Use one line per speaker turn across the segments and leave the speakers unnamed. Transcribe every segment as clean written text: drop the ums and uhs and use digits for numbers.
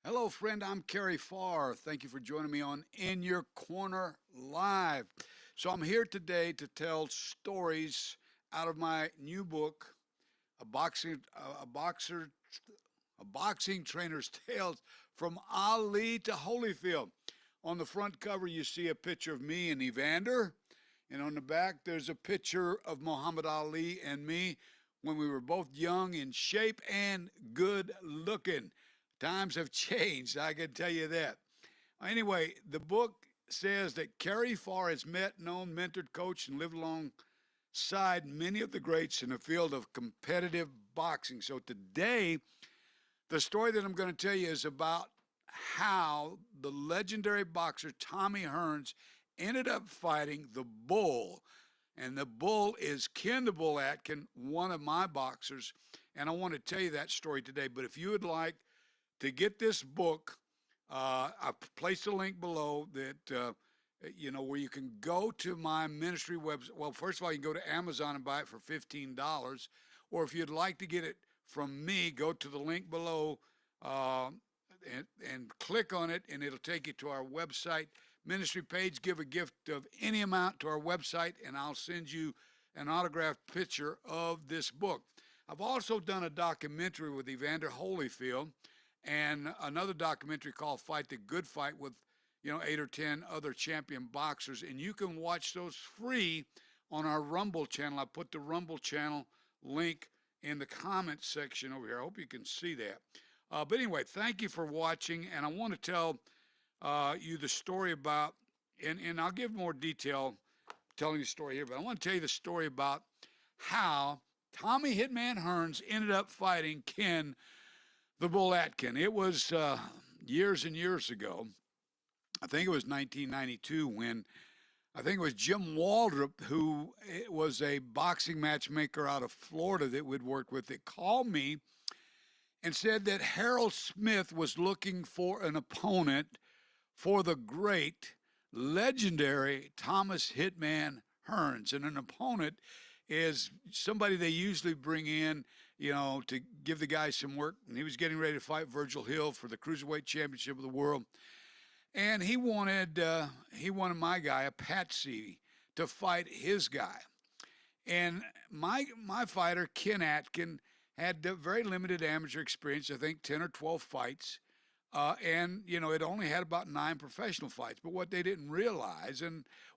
Hello, friend. I'm Kerry Pharr. Thank you for joining me on In Your Corner Live. So, I'm here today to tell stories out of my new book, a boxing, a boxer, a boxing trainer's tales from Ali to Holyfield. On the front cover, you see a picture of me and Evander, and on the back, there's a picture of Muhammad Ali and me when we were both young, in shape, and good looking. Times have changed, I can tell you that. Anyway, the book says that Kerry Pharr has met, known, mentored, coached, and lived alongside many of the greats in the field of competitive boxing. So today, the story that I'm going to tell you is about how the legendary boxer Tommy Hearns ended up fighting the Bull. And the Bull is Ken the Bull Atkin, one of my boxers. And I want to tell you that story today. But if you would like to get this book, I've placed a link below that, where you can go to my ministry website. Well, first of all, you can go to Amazon and buy it for $15. Or if you'd like to get it from me, go to the link below and click on it, and it'll take you to our website ministry page. Give a gift of any amount to our website, and I'll send you an autographed picture of this book. I've also done a documentary with Evander Holyfield and another documentary called Fight the Good Fight with 8 or 10 other champion boxers, and you can watch those free on our Rumble channel. I put the Rumble channel link in the comments section over here. I hope you can see that. But anyway, thank you for watching, and I want to tell you the story about, and I'll give more detail telling the story here, but I want to tell you the story about how Tommy Hitman Hearns ended up fighting Ken the Bull Atkin. It was years and years ago. I think it was 1992 when I think it was Jim Waldrop, who was a boxing matchmaker out of Florida that we'd worked with, that called me and said that Harold Smith was looking for an opponent for the great, legendary Thomas Hitman Hearns. And an opponent is somebody they usually bring in, to give the guy some work. And he was getting ready to fight Virgil Hill for the Cruiserweight Championship of the world. And he wanted my guy, a patsy, to fight his guy. And my fighter, Ken Atkin, had very limited amateur experience, I think 10 or 12 fights. And, it only had about 9 professional fights. But what they didn't realize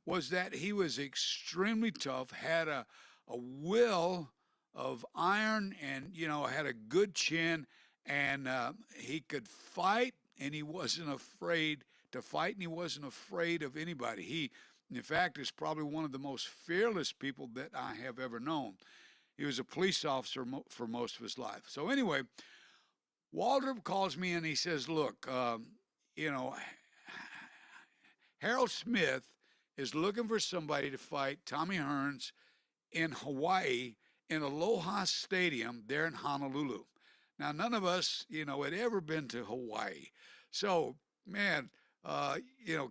was that he was extremely tough, had a will of iron, and, had a good chin, and he could fight, and he wasn't afraid to fight, and he wasn't afraid of anybody. He, in fact, is probably one of the most fearless people that I have ever known. He was a police officer for most of his life. So anyway, Waldrop calls me and he says, look, Harold Smith is looking for somebody to fight Tommy Hearns in Hawaii in Aloha Stadium there in Honolulu. Now, none of us, had ever been to Hawaii. So, man,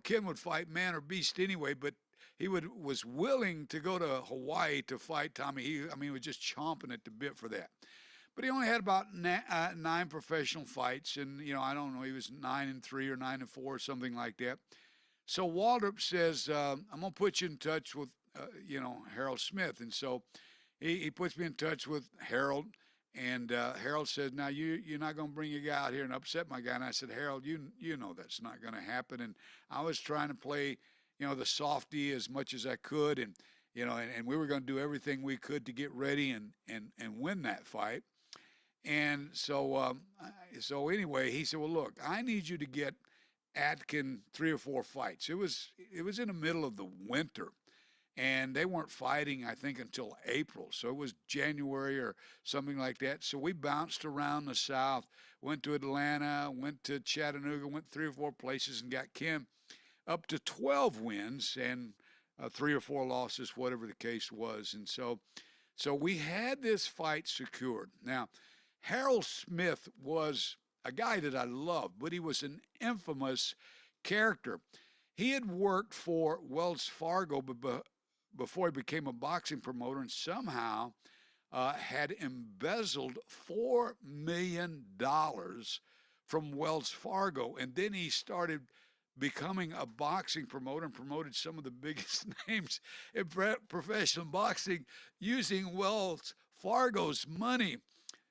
Ken would fight man or beast anyway, but he was willing to go to Hawaii to fight Tommy. He was just chomping at the bit for that. But he only had about 9 professional fights, and I don't know, he was 9-3 or 9-4 or something like that. So Waldrop says, "I'm gonna put you in touch with Harold Smith," and so he puts me in touch with Harold. And Harold said, "Now you're not going to bring your guy out here and upset my guy." And I said, "Harold, you know that's not going to happen." And I was trying to play, the softy as much as I could, and and we were going to do everything we could to get ready and win that fight. And so anyway, he said, "Well, look, I need you to get Atkin 3 or 4 fights." It was in the middle of the winter, and they weren't fighting, I think, until April. So it was January or something like that. So we bounced around the South, went to Atlanta, went to Chattanooga, went 3 or 4 places, and got Ken up to 12 wins and 3 or 4 losses, whatever the case was. And so we had this fight secured. Now, Harold Smith was a guy that I loved, but he was an infamous character. He had worked for Wells Fargo before he became a boxing promoter, and somehow had embezzled $4 million from Wells Fargo. And then he started becoming a boxing promoter and promoted some of the biggest names in professional boxing using Wells Fargo's money.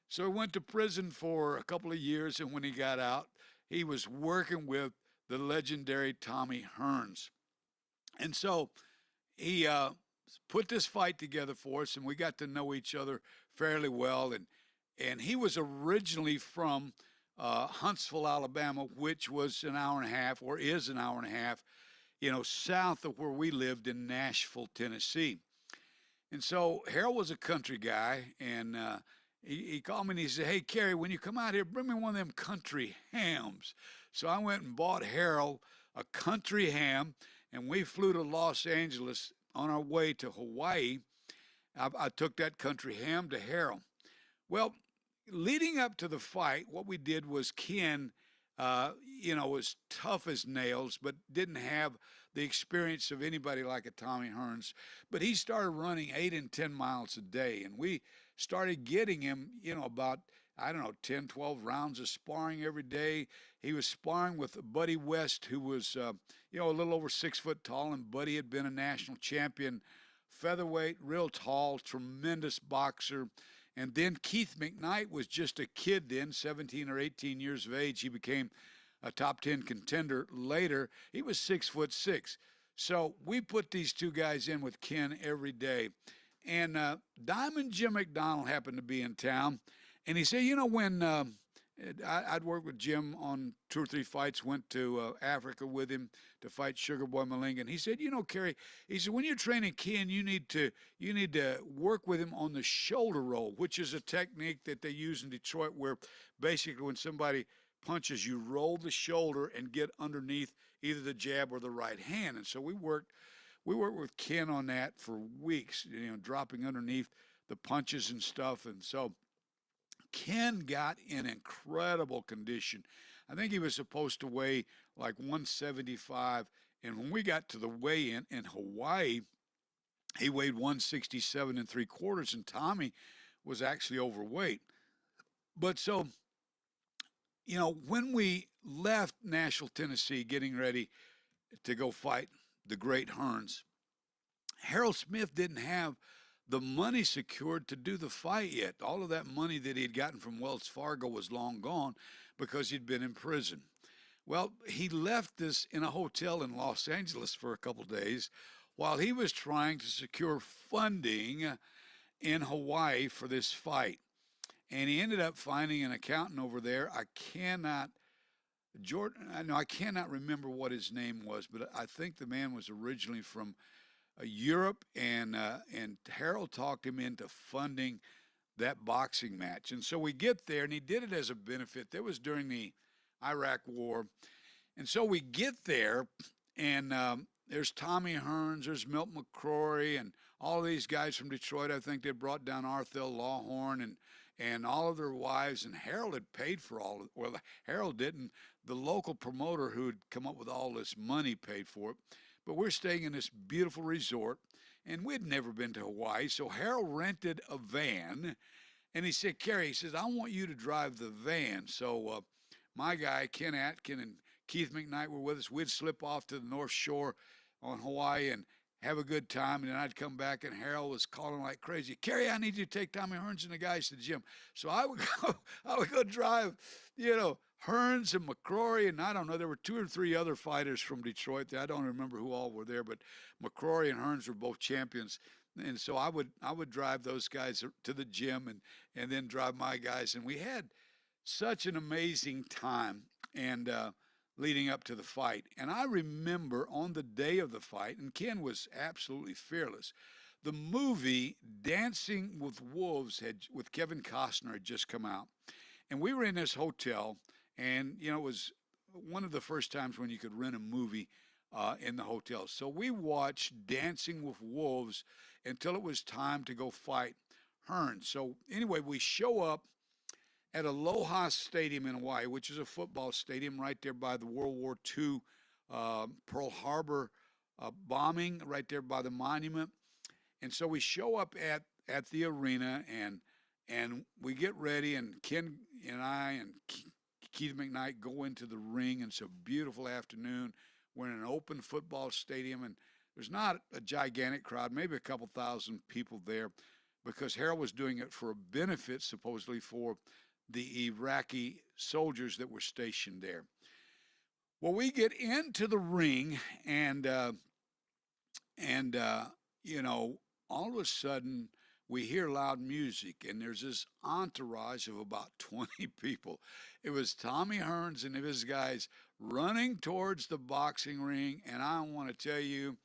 So he went to prison for a couple of years, and when he got out, he was working with the legendary Tommy Hearns. And so he put this fight together for us, and we got to know each other fairly well. And he was originally from Huntsville, Alabama, which was an hour and a half, or is an hour and a half, south of where we lived in Nashville, Tennessee. And so Harold was a country guy, and he called me and he said, "Hey, Kerry, when you come out here, bring me one of them country hams." So I went and bought Harold a country ham, and we flew to Los Angeles. On our way to Hawaii, I took that country ham to Harold. Well, leading up to the fight, what we did was Ken, was tough as nails, but didn't have the experience of anybody like a Tommy Hearns. But he started running 8 and 10 miles a day, and we started getting him, about, 10, 12 rounds of sparring every day. He was sparring with Buddy West, who was, a little over 6 foot tall, and Buddy had been a national champion, featherweight, real tall, tremendous boxer. And then Keith McKnight was just a kid then, 17 or 18 years of age. He became a top 10 contender later. He was 6'6". So we put these two guys in with Ken every day. And Diamond Jim McDonald happened to be in town. And he said, when I'd worked with Jim on 2 or 3 fights, went to Africa with him to fight Sugar Boy Malinga. And he said, Kerry, he said, when you're training Ken, you need to work with him on the shoulder roll, which is a technique that they use in Detroit, where basically when somebody punches, you roll the shoulder and get underneath either the jab or the right hand. And so we worked with Ken on that for weeks, dropping underneath the punches and stuff. And so Ken got in incredible condition. I think he was supposed to weigh like 175. And when we got to the weigh-in in Hawaii, he weighed 167 3/4, and Tommy was actually overweight. But so, when we left Nashville, Tennessee, getting ready to go fight the great Hearns, Harold Smith didn't have the money secured to do the fight yet. All of that money that he had gotten from Wells Fargo was long gone because he'd been in prison. Well, he left us in a hotel in Los Angeles for a couple of days while he was trying to secure funding in Hawaii for this fight. And he ended up finding an accountant over there. I cannot remember what his name was, but I think the man was originally from Europe, and Harold talked him into funding that boxing match. And so we get there, and he did it as a benefit. That was during the Iraq War. And so we get there, and there's Tommy Hearns, there's Milt McCrory, and all of these guys from Detroit. I think they brought down Arthel Lawhorn and all of their wives, and Harold had paid for all of it. Well, Harold didn't. The local promoter who had come up with all this money paid for it. But we're staying in this beautiful resort, and we'd never been to Hawaii. So Harold rented a van, and he said, "Kerry," he says, "I want you to drive the van." So my guy, Ken Atkin, and Keith McKnight were with us. We'd slip off to the North Shore on Hawaii and have a good time, and then I'd come back, and Harold was calling like crazy, "Kerry, I need you to take Tommy Hearns and the guys to the gym." So I would go drive, Hearns and McCrory, and I don't know, there were 2 or 3 other fighters from Detroit. I don't remember who all were there, but McCrory and Hearns were both champions. And so I would drive those guys to the gym and then drive my guys. And we had such an amazing time and leading up to the fight. And I remember on the day of the fight, and Ken was absolutely fearless, the movie Dancing with Wolves with Kevin Costner had just come out. And we were in this hotel, and, it was one of the first times when you could rent a movie in the hotel. So we watched Dancing with Wolves until it was time to go fight Hearns. So anyway, we show up at Aloha Stadium in Hawaii, which is a football stadium right there by the World War II Pearl Harbor bombing, right there by the monument. And so we show up at the arena, and we get ready, and Ken and I and Keith McKnight go into the ring, and it's a beautiful afternoon. We're in an open football stadium, and there's not a gigantic crowd, maybe a couple thousand people there, because Harold was doing it for a benefit, supposedly, for the Iraqi soldiers that were stationed there. Well, we get into the ring, and you know, all of a sudden we hear loud music, and there's this entourage of about 20 people. It was Tommy Hearns and his guys running towards the boxing ring, and I want to tell you,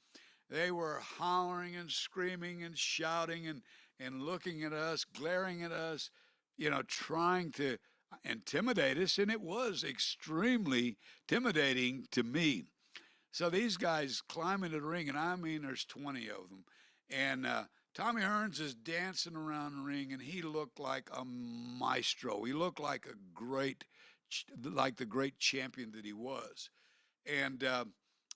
they were hollering and screaming and shouting and looking at us, glaring at us, you know, trying to intimidate us, and it was extremely intimidating to me. So these guys climb into the ring, and I mean, there's 20 of them. And Tommy Hearns is dancing around the ring, and he looked like a maestro. He looked like like the great champion that he was. And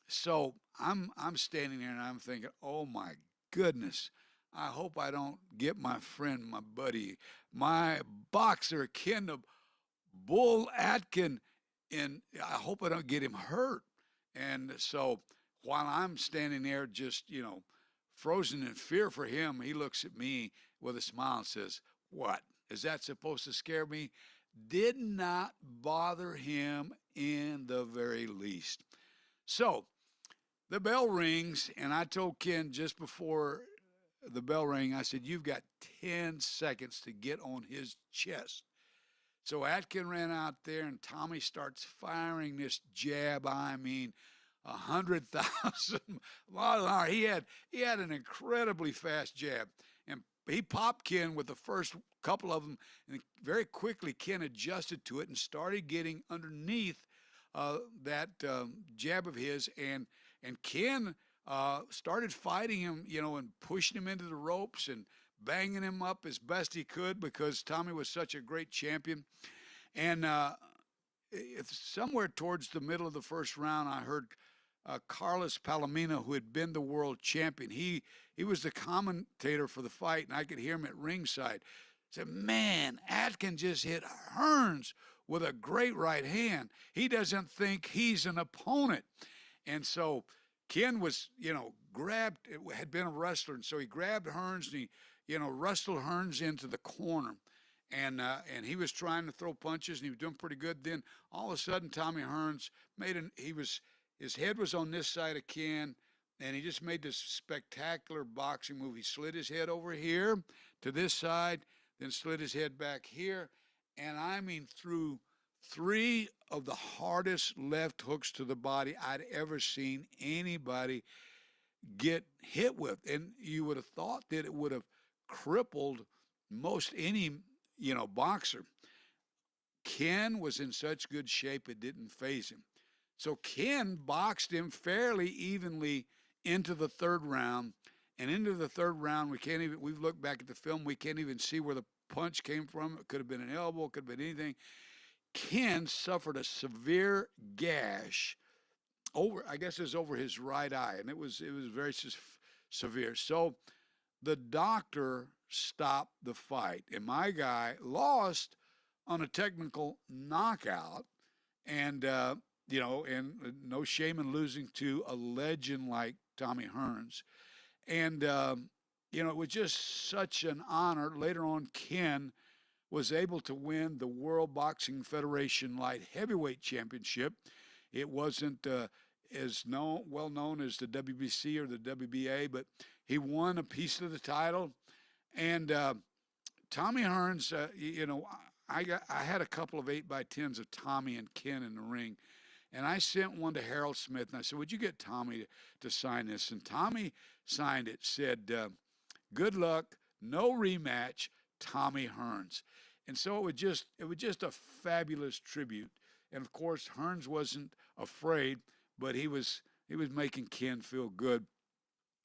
so I'm standing there, and I'm thinking, oh my goodness, I hope I don't get my friend, my buddy, my boxer, Ken the Bull Atkin, and I hope I don't get him hurt. And so while I'm standing there just, you know, frozen in fear for him, he looks at me with a smile and says, "What? Is that supposed to scare me?" Did not bother him in the very least. So the bell rings, and I told Ken just before the bell rang, I said, "You've got 10 seconds to get on his chest." So Atkin ran out there, and Tommy starts firing this jab. I mean, 100,000 miles an hour. He had an incredibly fast jab, and he popped Ken with the first couple of them, and very quickly Ken adjusted to it and started getting underneath that jab of his, and Ken started fighting him, you know, and pushing him into the ropes and banging him up as best he could because Tommy was such a great champion. And somewhere towards the middle of the first round, I heard Carlos Palomino, who had been the world champion. He was the commentator for the fight, and I could hear him at ringside. Said, "Man, Atkin just hit Hearns with a great right hand. He doesn't think he's an opponent." And so Ken was, you know, had been a wrestler, and so he grabbed Hearns and he, you know, wrestled Hearns into the corner. And he was trying to throw punches, and he was doing pretty good. Then all of a sudden, Tommy Hearns his head was on this side of Ken, and he just made this spectacular boxing move. He slid his head over here to this side, then slid his head back here, and I mean threw 3 of the hardest left hooks to the body I'd ever seen anybody get hit with. And you would have thought that it would have crippled most any, you know, boxer. Ken was in such good shape it didn't faze him. So Ken boxed him fairly evenly into the third round. And into the third round, we've looked back at the film, we can't even see where the punch came from. It could have been an elbow, it could have been anything. Ken suffered a severe gash I guess it was over his right eye, and it was very severe. So the doctor stopped the fight, and my guy lost on a technical knockout, and you know, and no shame in losing to a legend like Tommy Hearns. And you know, it was just such an honor. Later on, Ken was able to win the World Boxing Federation Light Heavyweight Championship. It wasn't as well known as the WBC or the WBA, but he won a piece of the title. And Tommy Hearns, you know, I had a couple of 8x10s of Tommy and Ken in the ring, and I sent one to Harold Smith, and I said, "Would you get Tommy to sign this?" And Tommy signed it, said, "Good luck, no rematch, Tommy Hearns." And so it was just a fabulous tribute. And of course, Hearns wasn't afraid, but he was making Ken feel good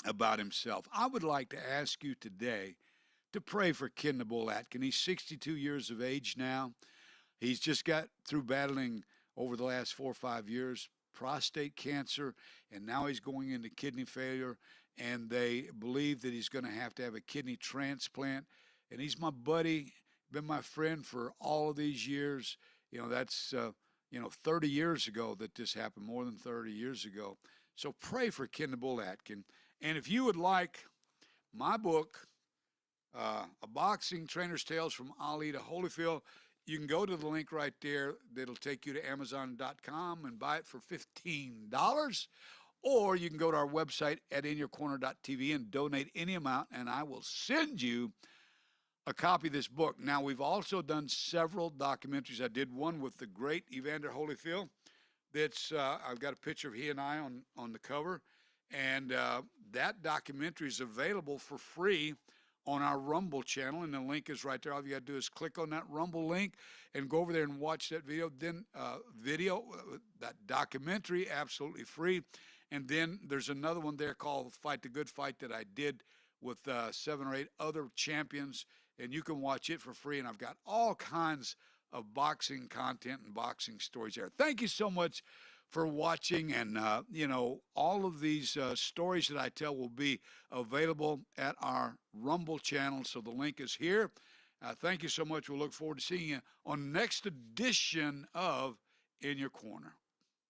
about himself. I would like to ask you today to pray for Ken the Bull Atkin. He's 62 years of age now. He's just got through battling over the last 4 or 5 years prostate cancer, and now he's going into kidney failure, and they believe that he's going to have a kidney transplant. And he's my buddy, been my friend for all of these years. You know, that's 30 years ago that this happened, more than 30 years ago. So pray for Ken the Bull Atkin. And if you would like my book, A Boxing Trainer's Tales from Ali to Holyfield, you can go to the link right there. That'll take you to Amazon.com and buy it for $15. Or you can go to our website at inyourcorner.tv and donate any amount, and I will send you a copy of this book. Now, we've also done several documentaries. I did one with the great Evander Holyfield. That's I've got a picture of he and I on the cover, and that documentary is available for free on our Rumble channel, and the link is right there. All you got to do is click on that Rumble link and go over there and watch that video. Then that documentary, absolutely free. And then there's another one there called Fight the Good Fight that I did with 7 or 8 other champions, and you can watch it for free. And I've got all kinds of boxing content and boxing stories there. Thank you so much for watching, and all of these stories that I tell will be available at our Rumble channel, so the link is here. Thank you so much. We'll look forward to seeing you on the next edition of In Your Corner.